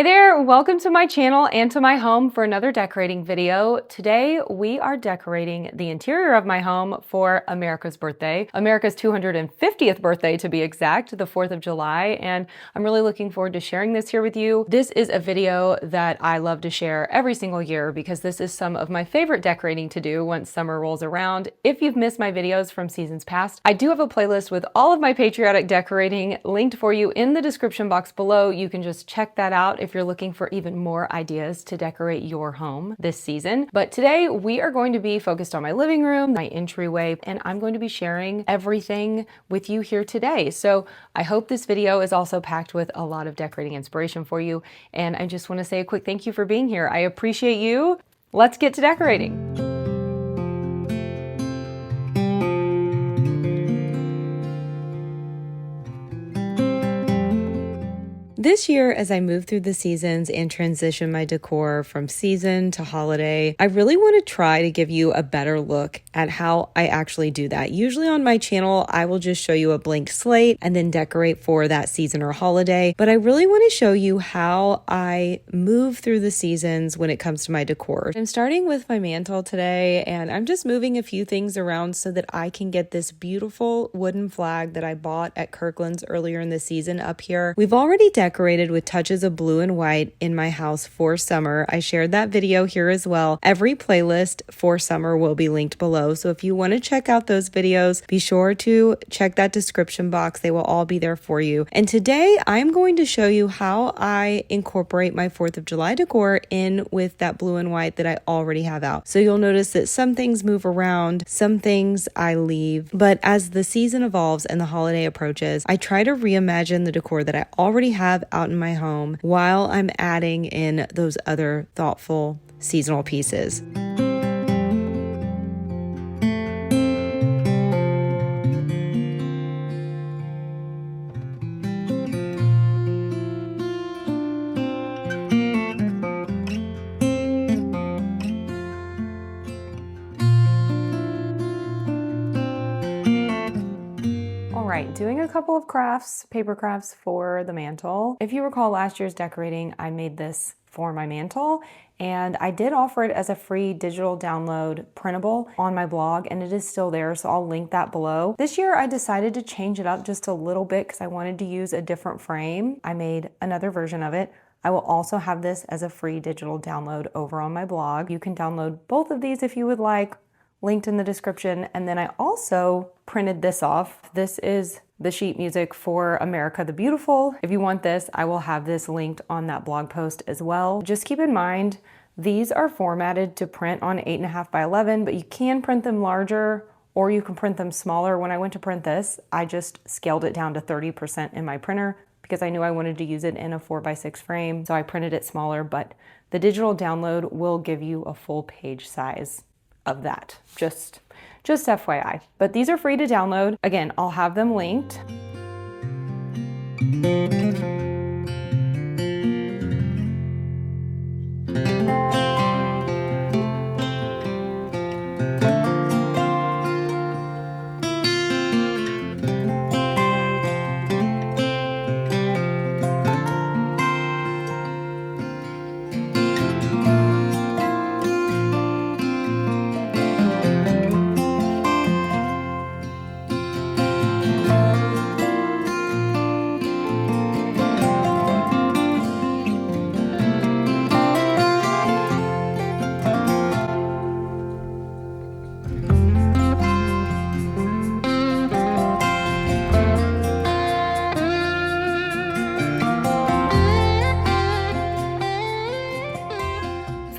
Hey there, welcome to my channel and to my home for another decorating video. Today we are decorating the interior of my home for America's birthday, America's 250th birthday to be exact, the 4th of July, and I'm really looking forward to sharing this here with you. This is a video that I love to share every single year because this is some of my favorite decorating to do once summer rolls around. If you've missed my videos from seasons past, I do have a playlist with all of my patriotic decorating linked for you in the description box below. You can just check that out if you're looking for even more ideas to decorate your home this season. But today we are going to be focused on my living room, my entryway, and I'm going to be sharing everything with you here today. So I hope this video is also packed with a lot of decorating inspiration for you. And I just want to say a quick thank you for being here. I appreciate you. Let's get to decorating. This year, as I move through the seasons and transition my decor from season to holiday, I really want to try to give you a better look at how I actually do that. Usually on my channel, I will just show you a blank slate and then decorate for that season or holiday. But I really want to show you how I move through the seasons when it comes to my decor. I'm starting with my mantle today, and I'm just moving a few things around so that I can get this beautiful wooden flag that I bought at Kirkland's earlier in the season up here. We've already decorated with touches of blue and white in my house for summer. I shared that video here as well. Every playlist for summer will be linked below. So if you want to check out those videos, be sure to check that description box. They will all be there for you. And today I'm going to show you how I incorporate my 4th of July decor in with that blue and white that I already have out. So you'll notice that some things move around, some things I leave. But as the season evolves and the holiday approaches, I try to reimagine the decor that I already have out in my home while I'm adding in those other thoughtful seasonal pieces. Doing a couple of crafts, paper crafts for the mantle. If you recall last year's decorating, I made this for my mantle, and I did offer it as a free digital download printable on my blog, and it is still there, so I'll link that below. This year I decided to change it up just a little bit because I wanted to use a different frame. I made another version of it. I will also have this as a free digital download over on my blog. You can download both of these if you would like, linked in the description. And then I also printed this off. This is the sheet music for America the Beautiful. If you want this, I will have this linked on that blog post as well. Just keep in mind, these are formatted to print on 8.5 by 11, but you can print them larger or you can print them smaller. When I went to print this, I just scaled it down to 30% in my printer because I knew I wanted to use it in a 4x6 frame. So I printed it smaller, but the digital download will give you a full page size of that. Just FYI. But these are free to download. Again, I'll have them linked.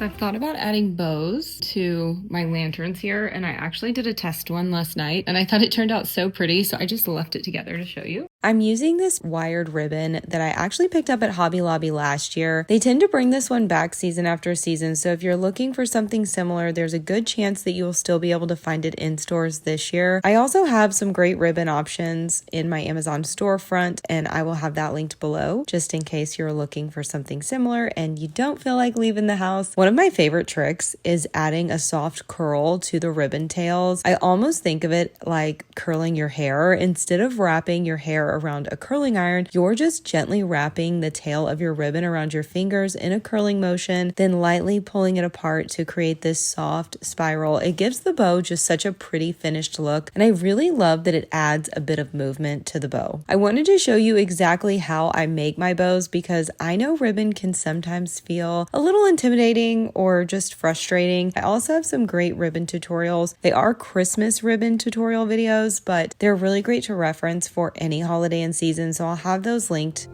I've thought about adding bows to my lanterns here, and I actually did a test one last night, and I thought it turned out so pretty, so I just left it together to show you. I'm using this wired ribbon that I actually picked up at Hobby Lobby last year. They tend to bring this one back season after season, so if you're looking for something similar, there's a good chance that you will still be able to find it in stores this year. I also have some great ribbon options in my Amazon storefront, and I will have that linked below, just in case you're looking for something similar and you don't feel like leaving the house. One of my favorite tricks is adding a soft curl to the ribbon tails. I almost think of it like curling your hair. Instead of wrapping your hair around a curling iron, you're just gently wrapping the tail of your ribbon around your fingers in a curling motion, then lightly pulling it apart to create this soft spiral. It gives the bow just such a pretty finished look, and I really love that it adds a bit of movement to the bow. I wanted to show you exactly how I make my bows because I know ribbon can sometimes feel a little intimidating or just frustrating. I also have some great ribbon tutorials. They are Christmas ribbon tutorial videos, but they're really great to reference for any holiday and season, so I'll have those linked.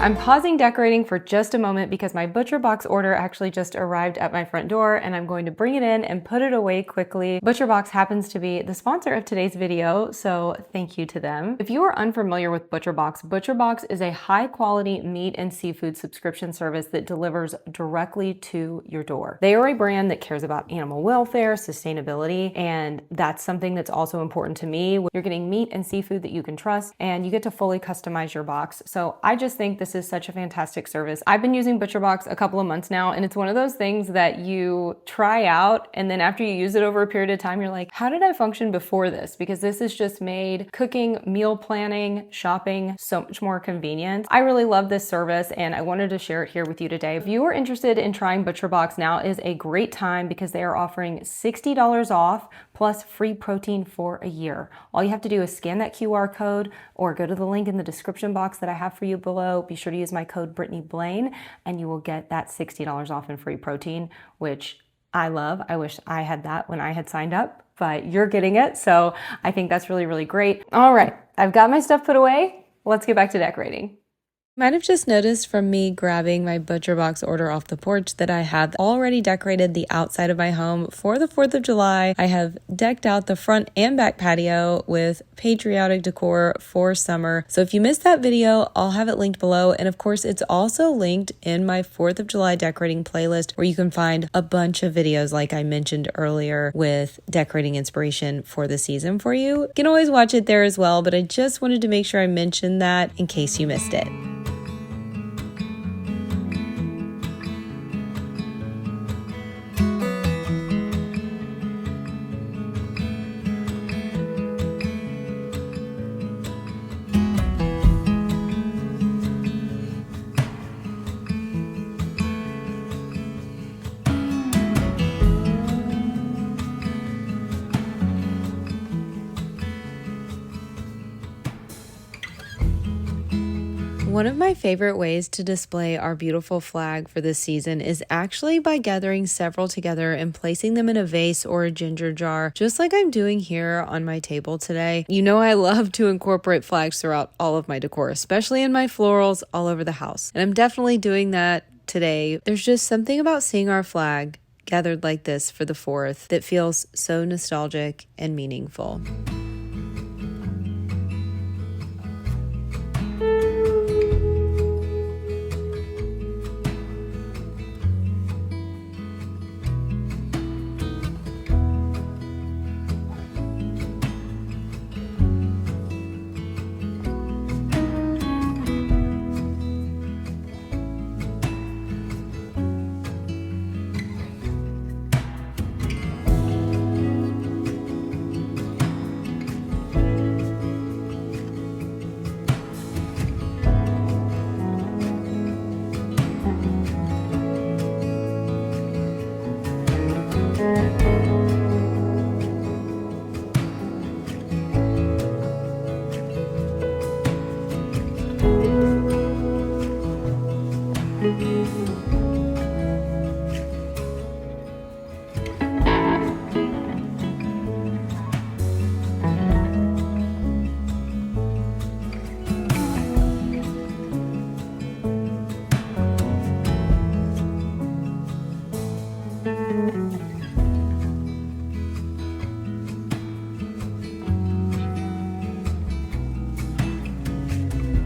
I'm pausing decorating for just a moment because my ButcherBox order actually just arrived at my front door and I'm going to bring it in and put it away quickly. ButcherBox happens to be the sponsor of today's video, so thank you to them. If you are unfamiliar with ButcherBox, ButcherBox is a high quality meat and seafood subscription service that delivers directly to your door. They are a brand that cares about animal welfare, sustainability, and that's something that's also important to me. You're getting meat and seafood that you can trust and you get to fully customize your box. So I just think this is such a fantastic service. I've been using ButcherBox a couple of months now, and it's one of those things that you try out, and then after you use it over a period of time, you're like, how did I function before this? Because this has just made cooking, meal planning, shopping so much more convenient. I really love this service, and I wanted to share it here with you today. If you are interested in trying ButcherBox, now is a great time because they are offering $60 off plus free protein for a year. All you have to do is scan that QR code or go to the link in the description box that I have for you below. Be sure to use my code Brittney Blane and you will get that $60 off in free protein, which I love. I wish I had that when I had signed up, but you're getting it. So I think that's really, really great. All right, I've got my stuff put away. Let's get back to decorating. Might have just noticed from me grabbing my ButcherBox order off the porch that I have already decorated the outside of my home for the 4th of July. I have decked out the front and back patio with Patriotic decor for summer. So if you missed that video, I'll have it linked below. And of course, it's also linked in my 4th of July decorating playlist where you can find a bunch of videos like I mentioned earlier with decorating inspiration for the season for you. You can always watch it there as well, but I just wanted to make sure I mentioned that in case you missed it. One of my favorite ways to display our beautiful flag for this season is actually by gathering several together and placing them in a vase or a ginger jar, just like I'm doing here on my table today. You know I love to incorporate flags throughout all of my decor, especially in my florals all over the house. And I'm definitely doing that today. There's just something about seeing our flag gathered like this for the 4th that feels so nostalgic and meaningful.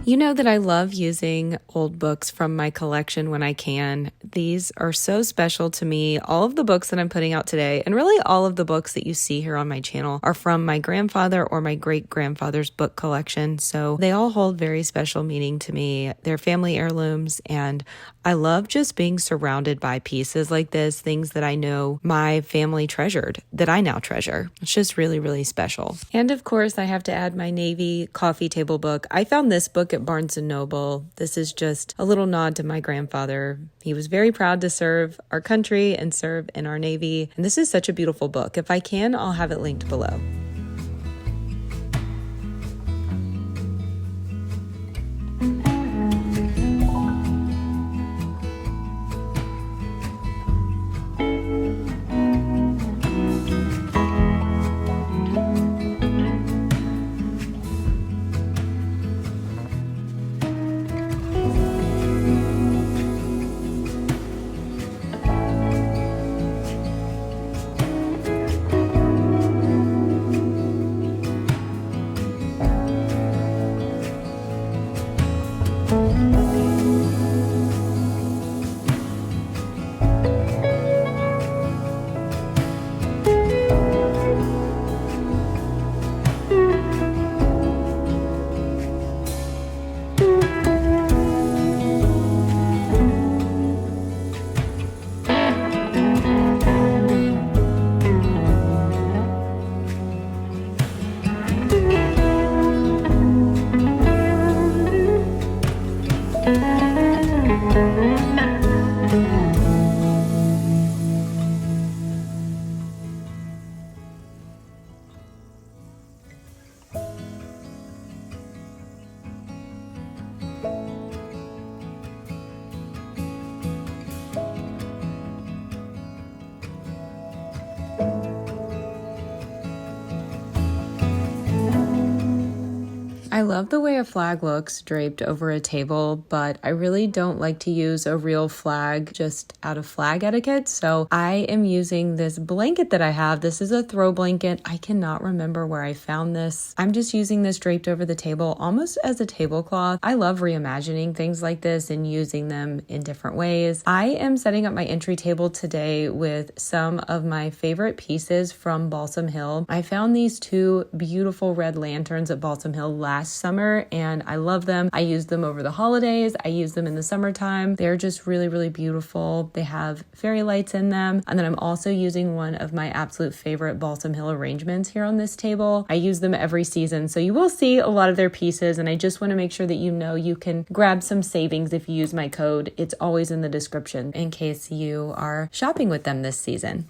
You know that I love using old books from my collection when I can. These are so special to me. All of the books that I'm putting out today, and really all of the books that you see here on my channel, are from my grandfather or my great-grandfather's book collection. So they all hold very special meaning to me. They're family heirlooms, and I love just being surrounded by pieces like this, things that I know my family treasured, that I now treasure. It's just really, really special. And of course, I have to add my Navy coffee table book. I found this book at Barnes & Noble. This is just a little nod to my grandfather. He was very proud to serve our country and serve in our Navy. And this is such a beautiful book. If I can, I'll have it linked below. I love the way a flag looks draped over a table, but I really don't like to use a real flag just out of flag etiquette. So I am using this blanket that I have. This is a throw blanket. I cannot remember where I found this. I'm just using this draped over the table almost as a tablecloth. I love reimagining things like this and using them in different ways. I am setting up my entry table today with some of my favorite pieces from Balsam Hill. I found these two beautiful red lanterns at Balsam Hill last summer and I love them. I use them over the holidays. I use them in the summertime. They're just really, really beautiful. They have fairy lights in them. And then I'm also using one of my absolute favorite Balsam Hill arrangements here on this table. I use them every season. So you will see a lot of their pieces and I just want to make sure that you know you can grab some savings if you use my code. It's always in the description in case you are shopping with them this season.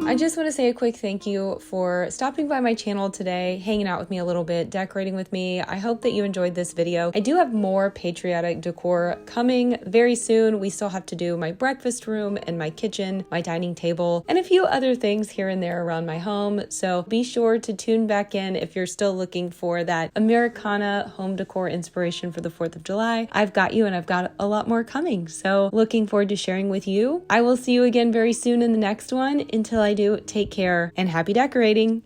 I just want to say a quick thank you for stopping by my channel today, hanging out with me a little bit, decorating with me. I hope that you enjoyed this video. I do have more patriotic decor coming very soon. We still have to do my breakfast room and my kitchen, my dining table, and a few other things here and there around my home. So be sure to tune back in if you're still looking for that Americana home decor inspiration for the 4th of July. I've got you and I've got a lot more coming. So looking forward to sharing with you. I will see you again very soon in the next one. Until I do, take care and happy decorating.